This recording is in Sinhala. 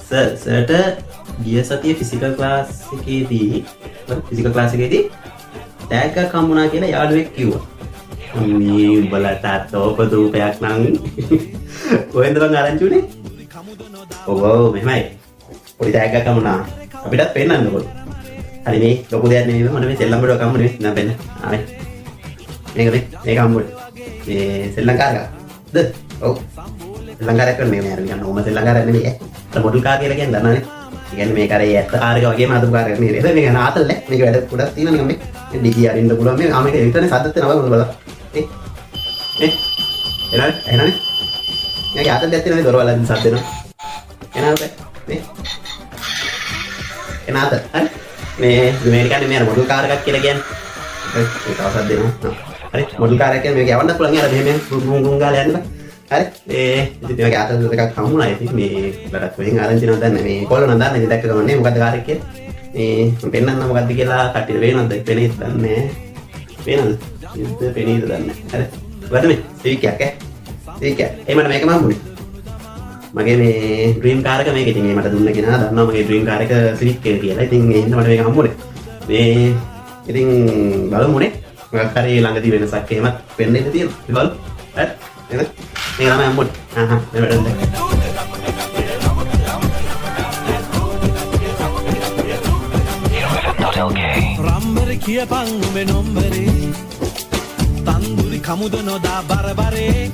සර්ට ගිය සතියේ ෆිසිකල් ක්ලාස් එකේදී ටැග් එකක් හම්බුණා කියලා යාළුවෙක් කිව්වා. මේ උඹලා තාත්ත ඕක දූපයක් නම් කොහෙන්ද බං ආරංචි උනේ? ඔව් මෙහෙමයි. පොඩි ටැග් එකක් හම්බුණා. අපිටත් පෙන්නන්නකො. හරි මේ ලොකු දෙයක් නෙමෙයි මම මේ සෙල්ලම් බඩුවක් හම්බුනේ නෑ පෙන්න. ආවේ. මේක හම්බුනේ. මේ ශ්‍රී ලංකාවකද? ඔව්. ශ්‍රී ලංකාවේ කරන්නේ මේ අර නිකන් ඕම ශ්‍රී ලංකාවේ නෙමෙයි ඈ. අර මොඩල් කාර් කියලා කියන්නේ දන්නවනේ. ඒ කියන්නේ මේක අර ඇත්ත කාර් එක වගේම අදුම් කාර් එකක් නෙමෙයි. ඒක මේක නාතල් නේ. මේක වැඩ ගොඩක් තියෙනවා නිකන් මේ. ඩිගි අරින්න පුළුවන් මේ. මේක විතරනේ සද්දත් වෙනවා බලන්න. එනනේ. මේක ආතල් දෙයක් තියෙනවා දොරවලින් සද්ද වෙනවා. එනවද? මේ. එනවද? හරි. මේ කියන්නේ මේ අර මොඩල් කාර් එකක් කියලා කියන්නේ. ඒක තවසක් දෙනවා. හරි මොඩල් කාර් එකක් කියන්නේ මේක යවන්නත් පුළුවන් යාර මෙහෙම ගුම් ගාලා යන්න. හරි ඉතින් මේක ආතල් දෙකක් හම්බුණා. ඉතින් මේ බලත් කොහෙන් ආරංචි නෝ දන්නේ මේ කොල්ල නෝ දන්නේ දැක්ක ගමන් මොකද්ද කාර් එක කියන්නේ. මේ මම පෙන්නන්න මොකද්ද කියලා කට්ටියට පේනවද? පෙනේද දන්නේ නැහැ. පේනවද? ඉතින් පෙනේද දන්නේ නැහැ. හරි වද මේ සීක් එකක් සීක් එක. එහෙමද මේක මම හම්බුනේ. මගේ මේ ඩ්‍රීම් කාර් එක මේක. ඉතින් මේ මට දුන්න කෙනා දන්නවා මගේ ඩ්‍රීම් කාර් එක සිවික් එක කියලා. ඉතින් ඒ හින්දා මට මේක හම්බුනේ. මේ ඉතින් බලමුනේ මොකක් හරි ළඟදී වෙනසක් එහෙමත් වෙන්න ඉඩ තියෙනවා. බලමු. හරි එහෙනම් මේක තමයි හම්බුනේ. මේ වැඩක් දැන්. රම්බර කියපන් උඹේ නොම්බරේ තන්දුරි කමුද නොදා බරබරේ